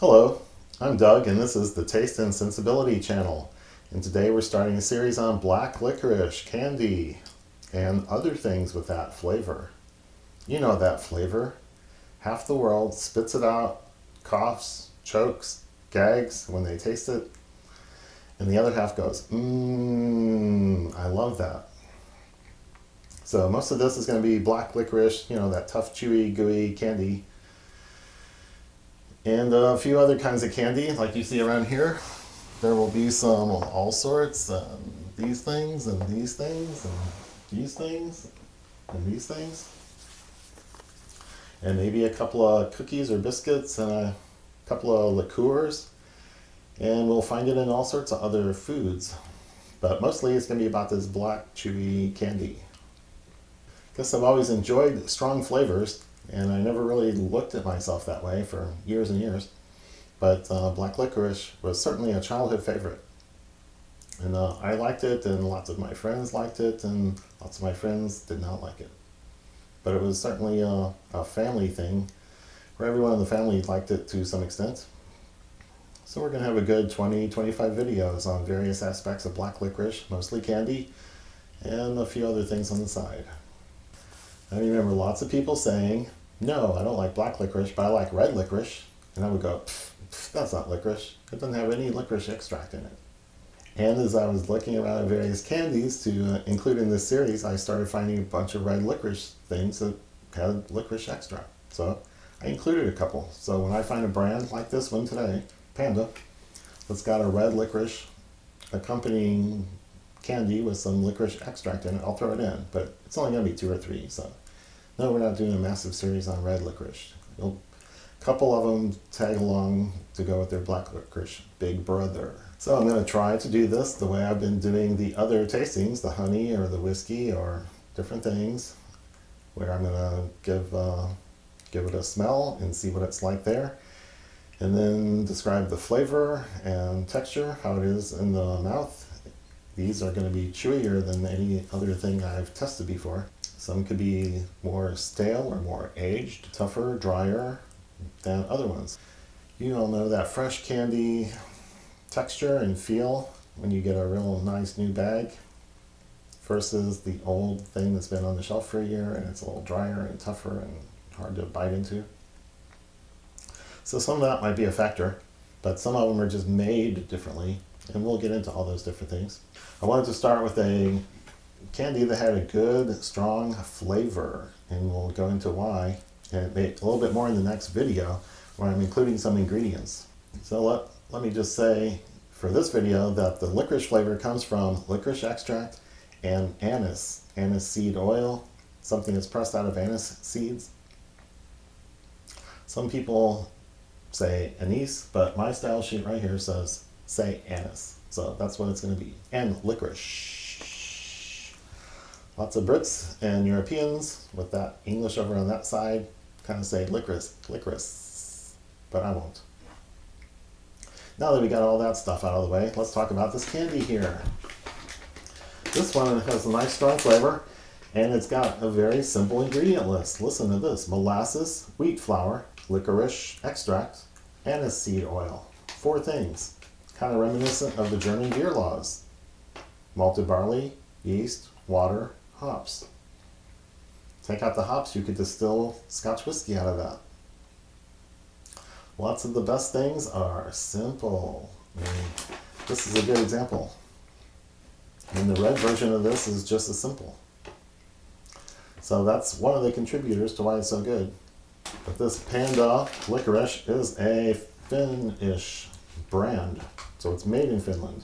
Hello, I'm Doug and this is the Taste and Sensibility channel. And today we're starting a series on black licorice candy and other things with that flavor. You know that flavor. Half the world spits it out, coughs, chokes, gags when they taste it. And the other half goes, I love that. So most of this is going to be black licorice, that tough, chewy, gooey candy. And a few other kinds of candy, like you see around here. There will be some of all sorts, these things, and these things, and these things, and these things. And maybe a couple of cookies or biscuits, and a couple of liqueurs. And we'll find it in all sorts of other foods. But mostly it's going to be about this black, chewy candy. Guess I've always enjoyed strong flavors. And I never really looked at myself that way for years and years. But black licorice was certainly a childhood favorite. And I liked it, and lots of my friends liked it, and lots of my friends did not like it. But it was certainly a family thing, where everyone in the family liked it to some extent. So we're going to have a good 20-25 videos on various aspects of black licorice, mostly candy, and a few other things on the side. I remember lots of people saying, no, I don't like black licorice, but I like red licorice. And I would go, that's not licorice. It doesn't have any licorice extract in it. And as I was looking around at various candies to include in this series, I started finding a bunch of red licorice things that had licorice extract. So I included a couple. So when I find a brand like this one today, Panda, that's got a red licorice accompanying candy with some licorice extract in it, I'll throw it in. But it's only going to be 2 or 3, so no, we're not doing a massive series on red licorice. A couple of them tag along to go with their black licorice big brother. So I'm going to try to do this the way I've been doing the other tastings, the honey or the whiskey or different things, where I'm going to give it a smell and see what it's like there, and then describe the flavor and texture, how it is in the mouth. These are going to be chewier than any other thing I've tested before. Some could be more stale or more aged, tougher, drier than other ones. You all know that fresh candy texture and feel when you get a real nice new bag versus the old thing that's been on the shelf for a year and it's a little drier and tougher and hard to bite into. So some of that might be a factor, but some of them are just made differently, and we'll get into all those different things. I wanted to start with a candy that had a good, strong flavor, and we'll go into why, and a little bit more in the next video where I'm including some ingredients. So let me just say for this video that the licorice flavor comes from licorice extract and anise seed oil, something that's pressed out of anise seeds. Some people say anise, but my style sheet right here says say anise. So that's what it's going to be. And licorice. Lots of Brits and Europeans with that English over on that side kind of say licorice, but I won't. Now that we got all that stuff out of the way, let's talk about this candy here. This one has a nice strong flavor, and it's got a very simple ingredient list. Listen to this: molasses, wheat flour, licorice extract, anise seed oil. 4 things. Kind of reminiscent of the German beer laws. Malted barley, yeast, water, hops. Take out the hops, you could distill Scotch whiskey out of that. Lots of the best things are simple. This is a good example. And the red version of this is just as simple. So that's one of the contributors to why it's so good. But this Panda licorice is a Finnish brand, so it's made in Finland.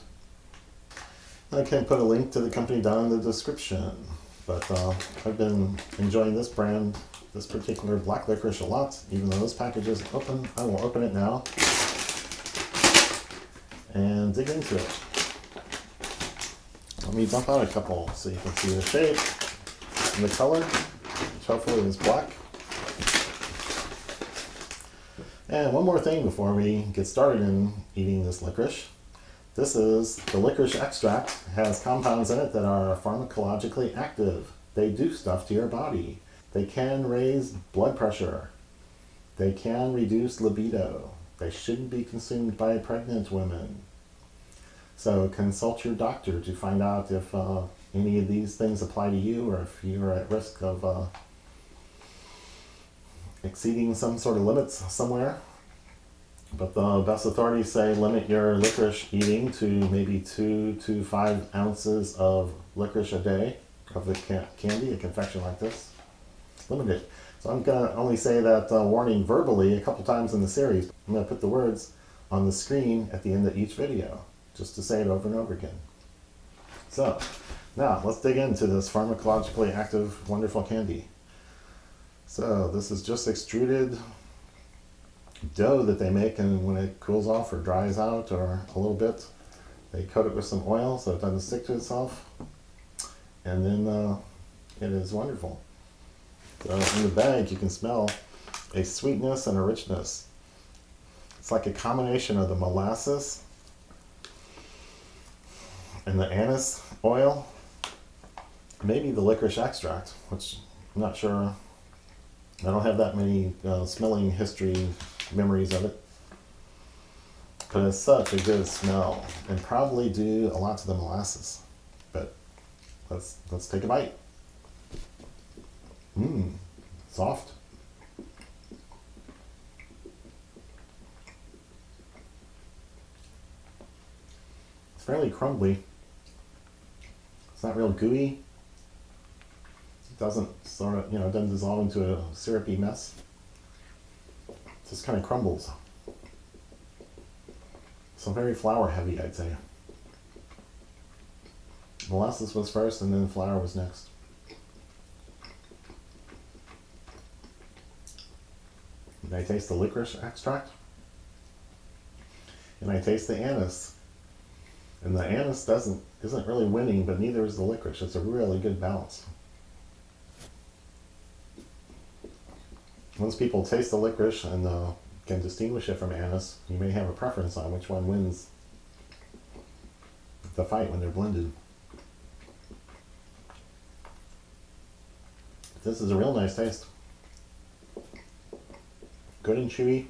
I can put a link to the company down in the description, but I've been enjoying this brand, this particular black licorice a lot. Even though this package is open, I will open it now and dig into it. Let me dump out a couple so you can see the shape and the color, which hopefully is black. And one more thing before we get started in eating this licorice. This is the licorice extract. It has compounds in it that are pharmacologically active. They do stuff to your body. They can raise blood pressure. They can reduce libido. They shouldn't be consumed by pregnant women. So consult your doctor to find out if any of these things apply to you, or if you're at risk of exceeding some sort of limits somewhere. But the best authorities say limit your licorice eating to maybe 2 to 5 ounces of licorice a day of the candy, a confection like this. Limit it. So I'm going to only say that warning verbally a couple times in the series. I'm going to put the words on the screen at the end of each video, just to say it over and over again. So now let's dig into this pharmacologically active, wonderful candy. So this is just extruded dough that they make, and when it cools off or dries out or a little bit, they coat it with some oil so it doesn't stick to itself, and then it is wonderful. So in the bag you can smell a sweetness and a richness. It's like a combination of the molasses and the anise oil, maybe the licorice extract, which I'm not sure. I don't have that many smelling history memories of it, but it's such a good smell, and probably due a lot to the molasses. But let's take a bite. Soft. It's fairly crumbly. It's not real gooey. It doesn't it doesn't dissolve into a syrupy mess. It just kind of crumbles. So very flour heavy, I'd say. Molasses was first, and then flour was next. And I taste the licorice extract, and I taste the anise. And the anise isn't really winning, but neither is the licorice. It's a really good balance. Once people taste the licorice and can distinguish it from anise, you may have a preference on which one wins the fight when they're blended. This is a real nice taste. Good and chewy.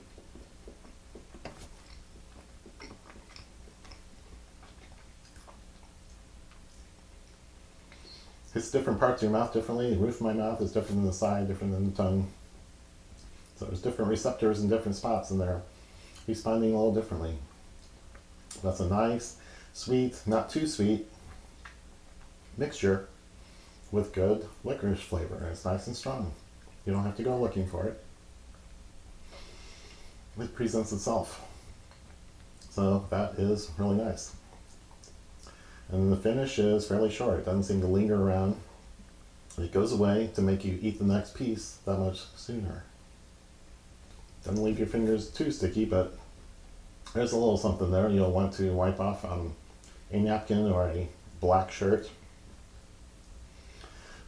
Hits different parts of your mouth differently. The roof of my mouth is different than the side, different than the tongue. So there's different receptors in different spots, and they're responding a little differently. That's a nice, sweet, not too sweet mixture with good licorice flavor. It's nice and strong. You don't have to go looking for it. It presents itself. So that is really nice. And the finish is fairly short. It doesn't seem to linger around. It goes away to make you eat the next piece that much sooner. Doesn't leave your fingers too sticky, but there's a little something there you'll want to wipe off on a napkin or a black shirt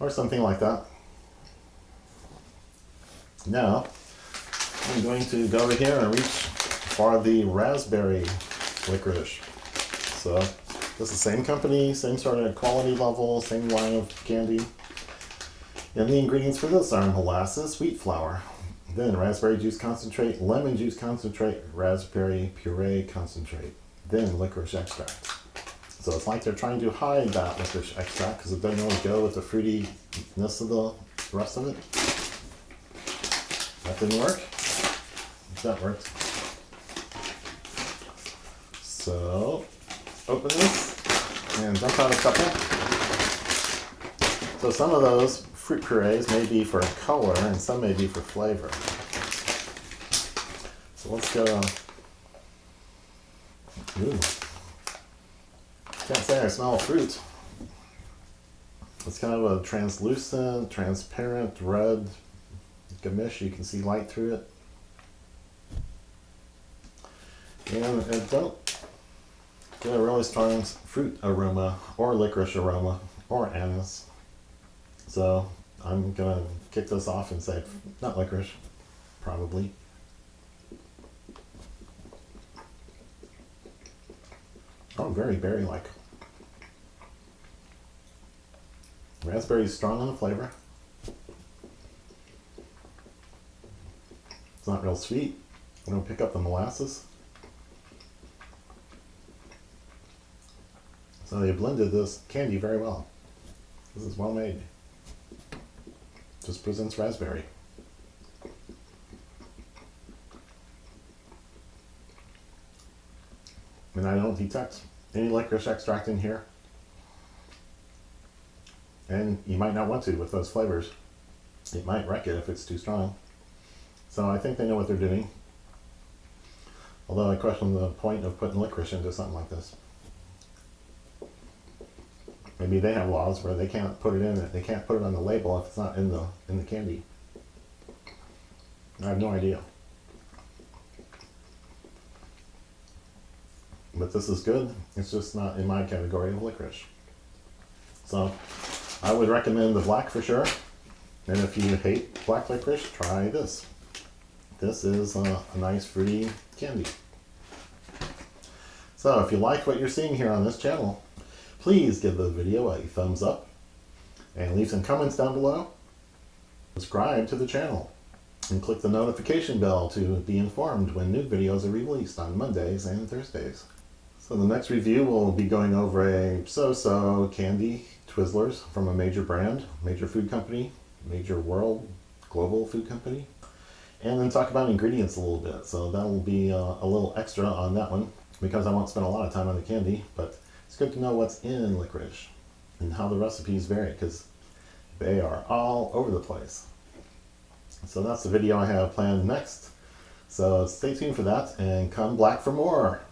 or something like that. Now I'm going to go over here and reach for the raspberry licorice. So this is the same company, same sort of quality level, same line of candy. And the ingredients for this are molasses, wheat flour, then raspberry juice concentrate, lemon juice concentrate, raspberry puree concentrate, then licorice extract. So it's like they're trying to hide that licorice extract because it doesn't really go with the fruitiness of the rest of it. That didn't work. That worked. So open this and dump out a couple. So some of those fruit purees may be for color and some may be for flavor. So let's go. Ooh. Can't say I smell fruit. It's kind of a translucent, transparent red gamish. You can see light through it. And it don't get a really strong fruit aroma or licorice aroma or anise. So I'm gonna kick this off and say not licorice, probably. Oh, very berry-like. Raspberry is strong on the flavor. It's not real sweet I'm going to pick up the molasses. So they blended this candy very well. This is well made. Just presents raspberry. And I don't detect any licorice extract in here. And you might not want to with those flavors. It might wreck it if it's too strong. So I think they know what they're doing. Although I question the point of putting licorice into something like this. Maybe they have laws where they can't put it in it. They can't put it on the label if it's not in the candy. I have no idea. But this is good. It's just not in my category of licorice. So I would recommend the black for sure. And if you hate black licorice, try this. This is a nice fruity candy. So if you like what you're seeing here on this channel, please give the video a thumbs up and leave some comments down below. Subscribe to the channel and click the notification bell to be informed when new videos are released on Mondays and Thursdays. So the next review will be going over a so-so candy Twizzlers from a major brand, major food company, major world, global food company. And then talk about ingredients a little bit. So that'll be a little extra on that one because I won't spend a lot of time on the candy, but it's good to know what's in licorice and how the recipes vary because they are all over the place. So that's the video I have planned next. So stay tuned for that and come back for more.